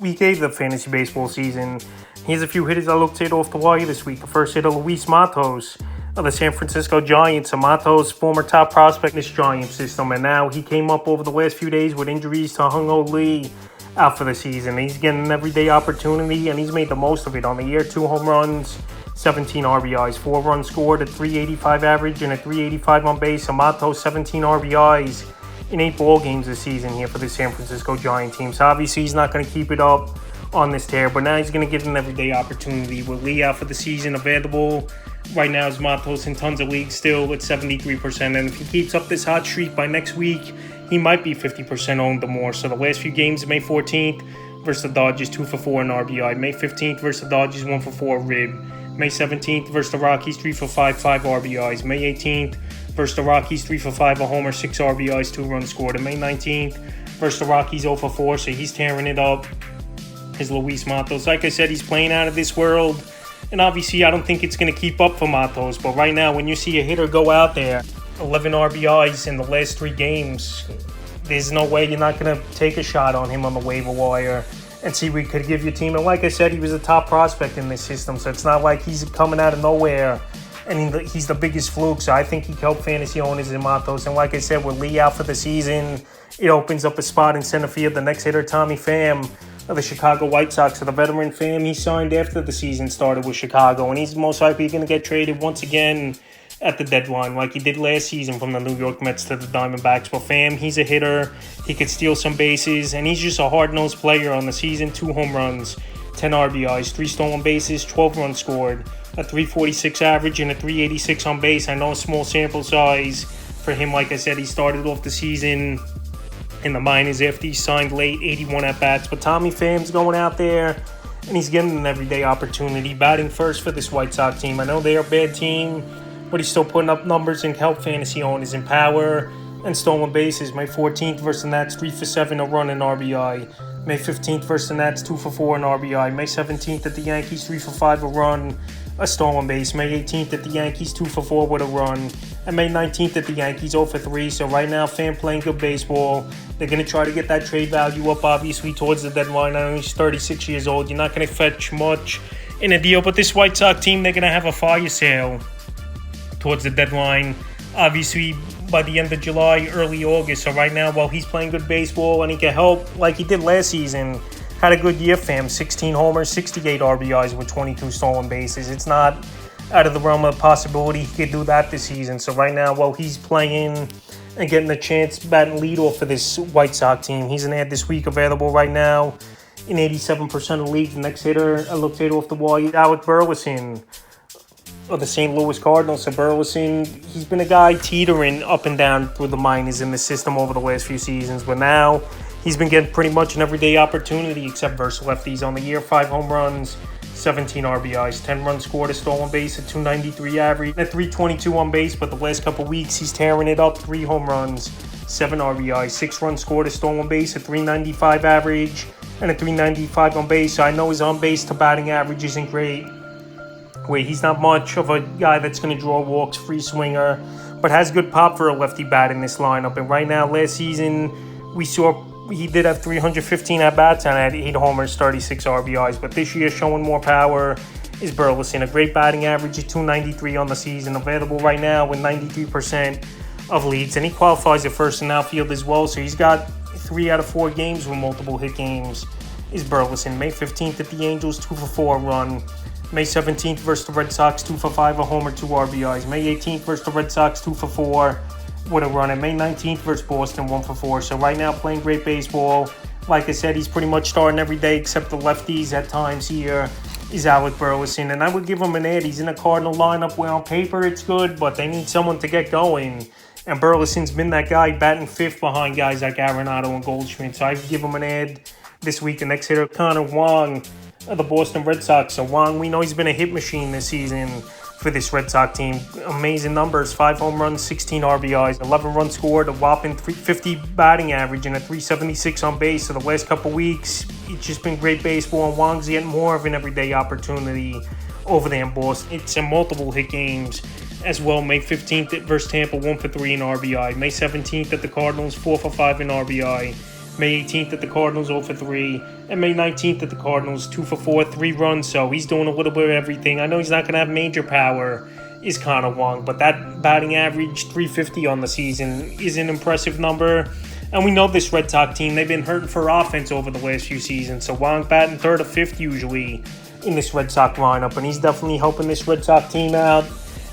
Week 8 of the fantasy baseball season. Here's a few hitters I looked at off the wire this week. The first hitter, Luis Matos of the San Francisco Giants. Matos, former top prospect in this Giants system, and now he came up over the last few days with injuries to Hung-Ho Lee out for the season. He's getting an everyday opportunity, and he's made the most of it on the year. 2 home runs, 17 RBIs, 4 runs scored, a 385 average, and a 385 on base. Matos, 17 RBIs in 8 ball games this season here for the San Francisco Giant team. So obviously he's not going to keep it up on this tear, but now he's going to get an everyday opportunity with Lee out for the season. Available right now is Matos in tons of leagues still at 73%, and if he keeps up this hot streak by next week, he might be 50% owned or more. So the last few games, May 14th versus the Dodgers, 2 for 4 in RBI. May 15th versus the Dodgers, 1 for 4 rib. May 17th versus the Rockies, 3 for 5, 5 RBIs. May 18th versus the Rockies, 3 for 5, a homer, 6 RBIs, 2 runs scored. And May 19th versus the Rockies, 0 for 4, so he's tearing it up. Is Luis Matos. Like I said, he's playing out of this world, and obviously I don't think it's going to keep up for Matos, but right now when you see a hitter go out there, 11 RBIs in the last 3 games, there's no way you're not going to take a shot on him on the waiver wire and see what he could give your team. And like I said, he was a top prospect in this system, so it's not like he's coming out of nowhere and he's the biggest fluke. So I think he can help fantasy owners in Matos. And like I said, with Lee out for the season, it opens up a spot in center field. The next hitter, Tommy Pham of the Chicago White Sox. So the veteran Pham, he signed after the season started with Chicago, and he's most likely going to get traded once again at the deadline like he did last season from the New York Mets to the Diamondbacks. But Pham, he's a hitter. He could steal some bases, and he's just a hard-nosed player on the season. 2 home runs, 10 RBIs, 3 stolen bases, 12 runs scored, a 346 average, and a 386 on base. I know a small sample size for him. Like I said, he started off the season in the minors after he signed late, 81 at-bats. But Tommy Pham's going out there, and he's getting an everyday opportunity, batting first for this White Sox team. I know they're a bad team, but he's still putting up numbers and help fantasy owners in power and stolen bases. May 14th versus the Nats, 3 for 7, a run and RBI. May 15th versus the Nats, 2 for 4 in RBI. May 17th at the Yankees, 3 for 5, a run, a stolen base. May 18th at the Yankees, 2 for 4 with a run. And May 19th at the Yankees, 0 for 3. So right now, Pham playing good baseball. They're going to try to get that trade value up, obviously, towards the deadline. I know he's 36 years old. You're not going to fetch much in a deal. But this White Sox team, they're going to have a fire sale towards the deadline, obviously, by the end of July, early August. So right now, while he's playing good baseball and he can help like he did last season, had a good year, Pham. 16 homers, 68 RBIs with 22 stolen bases. It's not out of the realm of possibility he could do that this season. So right now, while he's playing and getting a chance batting leadoff for this White Sox team, he's an ad this week available right now in 87% of leagues. The next hitter I looked at off the wall, Alec Burleson of the St. Louis Cardinals. So Burleson, he's been a guy teetering up and down through the minors in the system over the last few seasons, but now he's been getting pretty much an everyday opportunity except versus lefties. On the year, 5 home runs, 17 RBIs, 10 runs scored, a stolen base, a 293 average, and a 322 on base. But the last couple weeks, he's tearing it up. 3 home runs, 7 RBIs, 6 runs scored, a stolen base, a 395 average, and a 395 on base. So I know his on-base to batting average isn't great. He's not much of a guy that's going to draw walks, free swinger, but has good pop for a lefty bat in this lineup. And right now, last season, we saw he did have 315 at-bats and had 8 homers, 36 RBIs. But this year, showing more power is Burleson. A great batting average of 293 on the season. Available right now with 93% of leagues. And he qualifies at first and outfield as well. So he's got 3 out of 4 games with multiple hit games is Burleson. May 15th at the Angels, 2 for 4 run. May 17th versus the Red Sox, 2 for 5, a homer, 2 RBIs. May 18th versus the Red Sox, 2 for 4 with a run. And May 19th versus Boston, 1 for 4. So right now, playing great baseball. Like I said, he's pretty much starting every day except the lefties at times here is Alec Burleson. And I would give him an ad. He's in a Cardinal lineup where on paper it's good, but they need someone to get going. And Burleson's been that guy batting 5th behind guys like Arenado and Goldschmidt. So I'd give him an ad this week. The next hitter, Connor Wong of the Boston Red Sox. So Wong, we know he's been a hit machine this season for this Red Sox team. Amazing numbers, 5 home runs, 16 RBIs, 11 runs scored, a whopping 350 batting average, and a 376 on base. So the last couple weeks, it's just been great baseball, and Wong's getting more of an everyday opportunity over there in Boston. It's in multiple hit games as well. May 15th versus Tampa, 1 for 3 in RBI. May 17th at the Cardinals, 4 for 5 in RBI. May 18th at the Cardinals, 0 for 3. And May 19th at the Cardinals, 2 for 4, 3 runs. So he's doing a little bit of everything. I know he's not going to have major power, is Connor Wong, but that batting average, 350 on the season, is an impressive number. And we know this Red Sox team, they've been hurting for offense over the last few seasons. So Wong batting third or fifth usually in this Red Sox lineup. And he's definitely helping this Red Sox team out.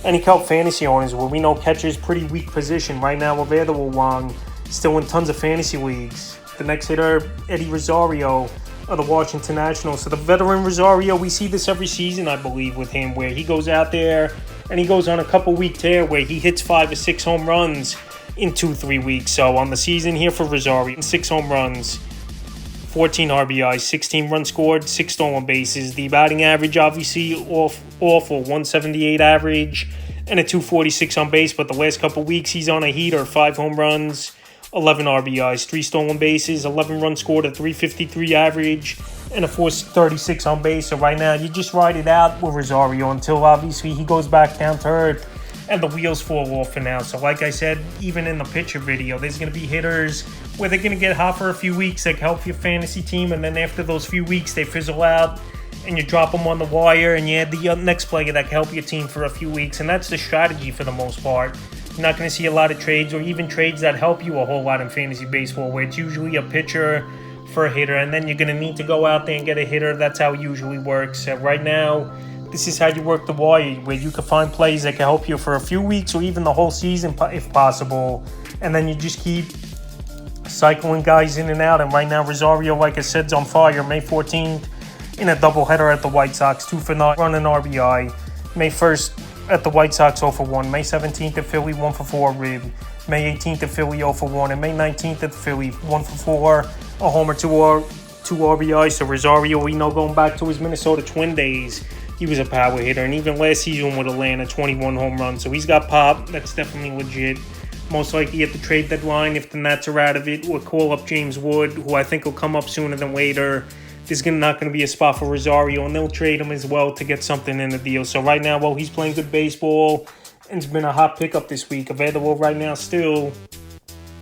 And he can help fantasy owners where we know catcher's pretty weak position. Right now, available Wong still in tons of fantasy leagues. The next hitter, Eddie Rosario of the Washington Nationals. So the veteran Rosario, we see this every season, I believe, with him, where he goes out there and he goes on a couple-week tear where he hits 5 or 6 home runs in 2-3 weeks. So on the season here for Rosario, 6 home runs, 14 RBIs, 16 runs scored, 6 stolen bases. The batting average, obviously, awful, 178 average and a 246 on base. But the last couple weeks, he's on a heater, 5 home runs, 11 RBIs, 3 stolen bases, 11 runs scored, a 353 average, and a 436 on base. So right now, you just ride it out with Rosario until, obviously, he goes back down to earth and the wheels fall off for now. So like I said, even in the pitcher video, there's going to be hitters where they're going to get hot for a few weeks that can help your fantasy team, and then after those few weeks, they fizzle out, and you drop them on the wire, and you add the next player that can help your team for a few weeks. And that's the strategy for the most part. You're not going to see a lot of trades or even trades that help you a whole lot in fantasy baseball, where it's usually a pitcher for a hitter, and then you're going to need to go out there and get a hitter. That's how it usually works. Right now, this is how you work the wire, where you can find plays that can help you for a few weeks or even the whole season if possible. And then you just keep cycling guys in and out. And right now, Rosario, like I said, is on fire. May 14th in a doubleheader at the White Sox, 2 for 9, running RBI. May 1st at the White Sox, 0 for 1. May 17th at Philly, 1 for 4, rib. May 18th at Philly, 0 for 1. And May 19th at Philly, 1 for 4, a homer, 2 RBI. So Rosario, we know going back to his Minnesota Twin days, he was a power hitter. And even last season with Atlanta, 21 home runs. So he's got pop. That's definitely legit. Most likely at the trade deadline, if the Nats are out of it, we'll call up James Wood, who I think will come up sooner than later. There's not going to be a spot for Rosario, and they'll trade him as well to get something in the deal. So right now, while he's playing good baseball, and it's been a hot pickup this week, available right now still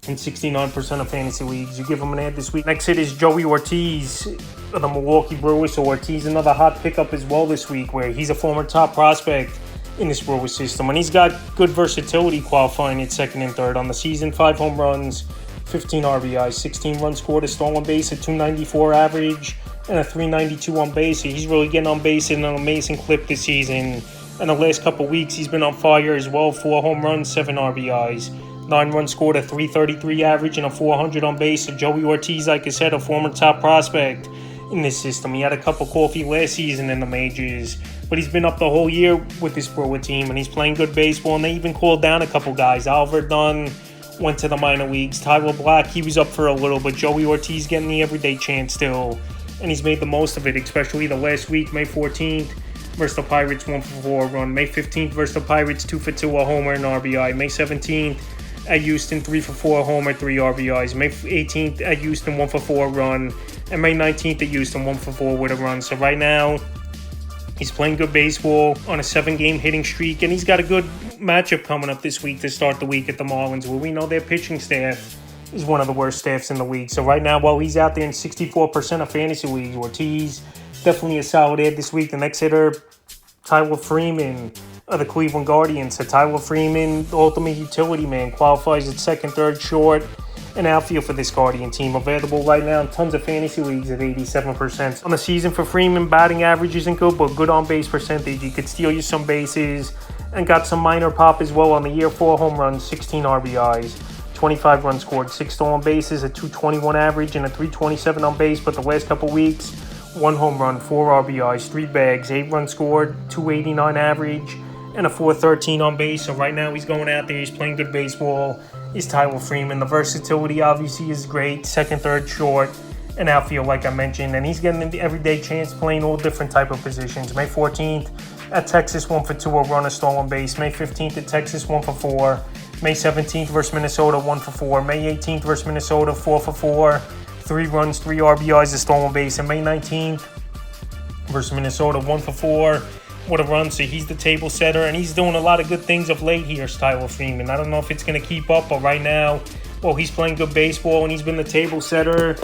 in 69% of fantasy leagues. You give him an ad this week. Next hit is Joey Ortiz of the Milwaukee Brewers. So Ortiz, another hot pickup as well this week, where he's a former top prospect in this Brewers system. And he's got good versatility qualifying at second and third on the season. 5 home runs, 15 RBIs, 16 runs scored, a stolen base, a 294 average, and a 392 on base. So he's really getting on base in an amazing clip this season. And the last couple weeks, he's been on fire as well. 4 home runs, 7 RBIs. 9 runs scored, a 333 average, and a 400 on base. So Joey Ortiz, like I said, a former top prospect in this system. He had a cup of coffee last season in the majors, but he's been up the whole year with this Brewer team, and he's playing good baseball. And they even called down a couple guys. Oliver Dunn went to the minor leagues. Tyler Black, he was up for a little, but Joey Ortiz getting the everyday chance still, and he's made the most of it, especially the last week, May 14th. Versus the Pirates, 1 for 4 run. May 15th versus the Pirates, 2 for 2, a homer and RBI. May 17th at Houston, 3 for 4, a homer, 3 RBIs. May 18th at Houston, 1 for 4 run. And May 19th at Houston, 1 for 4 with a run. So right now, he's playing good baseball on a 7-game hitting streak. And he's got a good matchup coming up this week to start the week at the Marlins, where we know their pitching staff is one of the worst staffs in the league. So right now, while he's out there in 64% of fantasy leagues, Ortiz definitely a solid ad this week. The next hitter, Tyler Freeman of the Cleveland Guardians. So Tyler Freeman, the ultimate utility man, qualifies at second, third, short, and outfield for this Guardian team. Available right now in tons of fantasy leagues at 87%. On the season for Freeman, batting average isn't good, but good on-base percentage. He could steal you some bases and got some minor pop as well on the year. 4 home runs, 16 RBIs, 25 runs scored, 6 stolen bases, a 221 average, and a 327 on base. But the last couple weeks, 1 home run, 4 RBIs, 3 bags, 8 runs scored, 289 average, and a 413 on base. So right now he's going out there, he's playing good baseball. He's Tyler Freeman. The versatility obviously is great. Second, third, short, and outfield like I mentioned. And he's getting the everyday chance playing all different type of positions. May 14th at Texas, 1 for 2, a run, a stolen base. May 15th at Texas, 1 for 4. May 17th versus Minnesota, 1 for 4. May 18th versus Minnesota, 4 for 4. 3 runs, 3 RBIs, a stolen base. And May 19th versus Minnesota, 1 for 4 with a run. So he's the table setter, and he's doing a lot of good things of late here, Tyler Freeman. I don't know if it's going to keep up, but right now, well, he's playing good baseball and he's been the table setter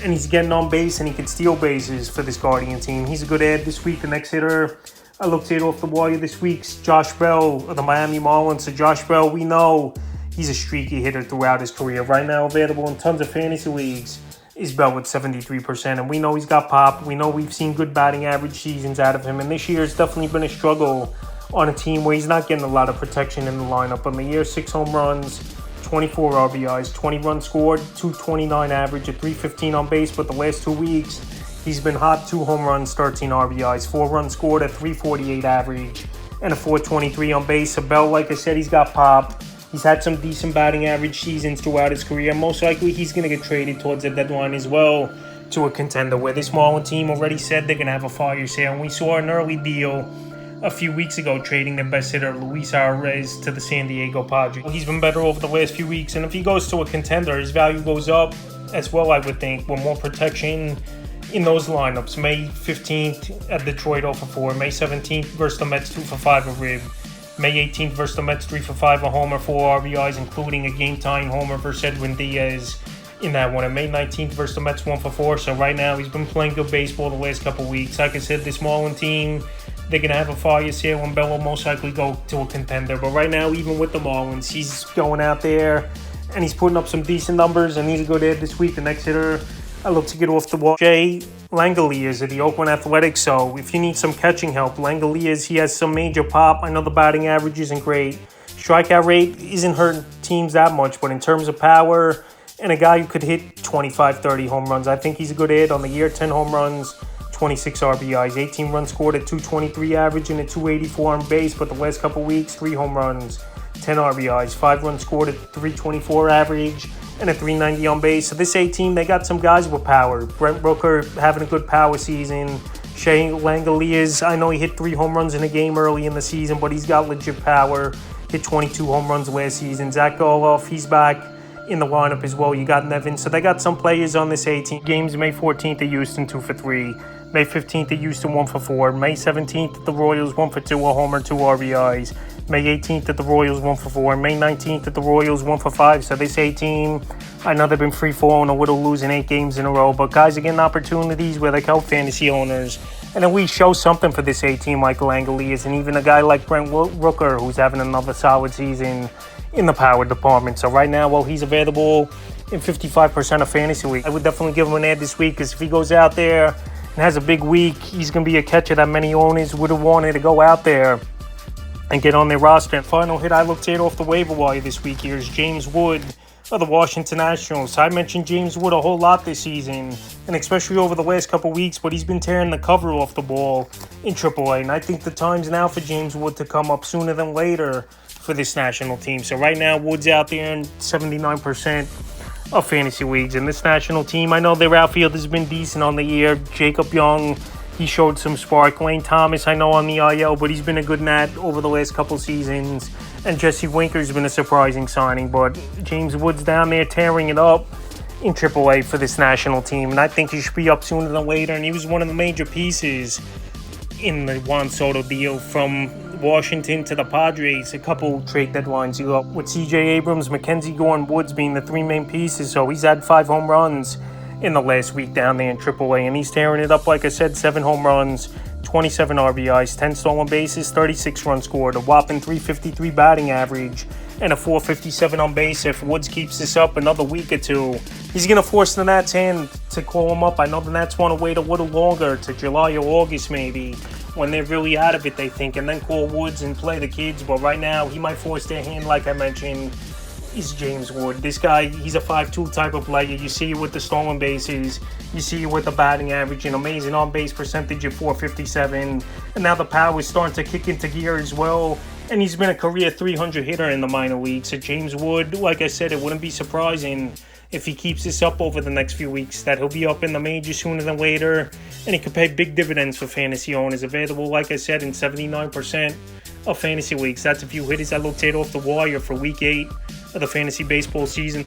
and he's getting on base and he can steal bases for this Guardian team. He's a good ad this week. The next hitter I looked at off the wire this week's Josh Bell of the Miami Marlins. So Josh Bell, we know he's a streaky hitter throughout his career. Right now available in tons of fantasy leagues is Bell with 73%. And we know he's got pop. We know we've seen good batting average seasons out of him. And this year has definitely been a struggle on a team where he's not getting a lot of protection in the lineup. On the year, 6 home runs, 24 RBIs, 20 runs scored, 229 average, a 315 on base. But the last 2 weeks, he's been hot, 2 home runs, 13 RBIs, 4 runs scored, a 348 average, and a 423 on base. So Bell, like I said, he's got pop. He's had some decent batting average seasons throughout his career. Most likely he's going to get traded towards the deadline as well to a contender, where this Marlin team already said they're going to have a fire sale. And we saw an early deal a few weeks ago trading their best hitter, Luis Arraez, to the San Diego Padres. He's been better over the last few weeks, and if he goes to a contender, his value goes up as well, I would think, with more protection in those lineups. May 15th at Detroit 0-4, May 17th versus the Mets 2-5 a rib, May 18th versus the Mets 3-5 a homer, 4 RBIs, including a game-tying homer versus Edwin Diaz in that one, and May 19th versus the Mets 1-4. So right now he's been playing good baseball the last couple weeks. Like I said, this Marlin team, they're going to have a fire sale and Bell will most likely go to a contender. But right now, even with the Marlins, he's going out there and he's putting up some decent numbers and he's a good ad this week. The next hitter I look to get off the wall, Jay Langeliers of the Oakland Athletics. So if you need some catching help, Langeliers, he has some major pop. I know the batting average isn't great. Strikeout rate isn't hurting teams that much, but in terms of power and a guy who could hit 25, 30 home runs, I think he's a good ad. On the year, 10 home runs, 26 RBIs, 18 runs scored at 223 average and a 284 on base. But the last couple weeks, 3 home runs, 10 RBIs, 5 runs scored at 324 average and a 390 on base. So this A team, they got some guys with power. Brent Rooker having a good power season. Shea Langeliers, I know he hit 3 home runs in a game early in the season, but he's got legit power. Hit 22 home runs last season. Zach Goloff, he's back in the lineup as well. You got Nevin. So they got some players on this A team. Games May 14th at Houston, 2-3. May 15th at Houston, 1-4. May 17th at the Royals, 1-2, a homer, 2 RBIs. May 18th at the Royals, 1-4. May 19th at the Royals, 1-5. So this A team, I know they've been free-falling a little, losing 8 games in a row, but guys are getting opportunities where they help fantasy owners. And then we show something for this A team, like Langeliers, and even a guy like Brent Rooker, who's having another solid season in the power department. So right now, while he's available in 55% of fantasy league, I would definitely give him an ad this week, because if he goes out there and has a big week, he's going to be a catcher that many owners would have wanted to go out there and get on their roster. And final hit I looked at off the waiver wire this week here is James Wood of the Washington Nationals. I mentioned James Wood a whole lot this season, and especially over the last couple weeks, but he's been tearing the cover off the ball in AAA. And I think the time's now for James Wood to come up sooner than later for this national team. So right now, Wood's out there in 79% of fantasy leagues. And this national team, I know their outfield has been decent on the year. Jacob Young, he showed some spark. Lane Thomas, I know on the IL, but he's been a good nat over the last couple seasons. And Jesse Winker's been a surprising signing. But James Wood's down there tearing it up in AAA for this national team. And I think he should be up sooner than later. And he was one of the major pieces in the Juan Soto deal from Washington to the Padres a couple trade deadlines ago, with CJ Abrams, Mackenzie Gore, and Woods being the 3 main pieces. So he's had 5 home runs in the last week down there in AAA, and he's tearing it up. Like I said, 7 home runs, 27 RBIs, 10 stolen bases, 36 runs scored, a whopping 353 batting average, and a 457 on base. If Woods keeps this up another week or two, he's going to force the Nats' hand to call him up. I know the Nats want to wait a little longer to July or August maybe, when they're really out of it, they think, and then call Woods and play the kids. But right now, he might force their hand, like I mentioned, is James Wood. This guy, he's a 5'2" type of player. You see it with the stolen bases. You see it with the batting average, an amazing on-base percentage of 457. And now the power is starting to kick into gear as well. And he's been a career 300 hitter in the minor leagues. So James Wood, like I said, it wouldn't be surprising if he keeps this up over the next few weeks, that he'll be up in the majors sooner than later, and he could pay big dividends for fantasy owners. Available, like I said, in 79% of fantasy leagues. That's a few hitters I looked at off the wire for Week 8 of the fantasy baseball season.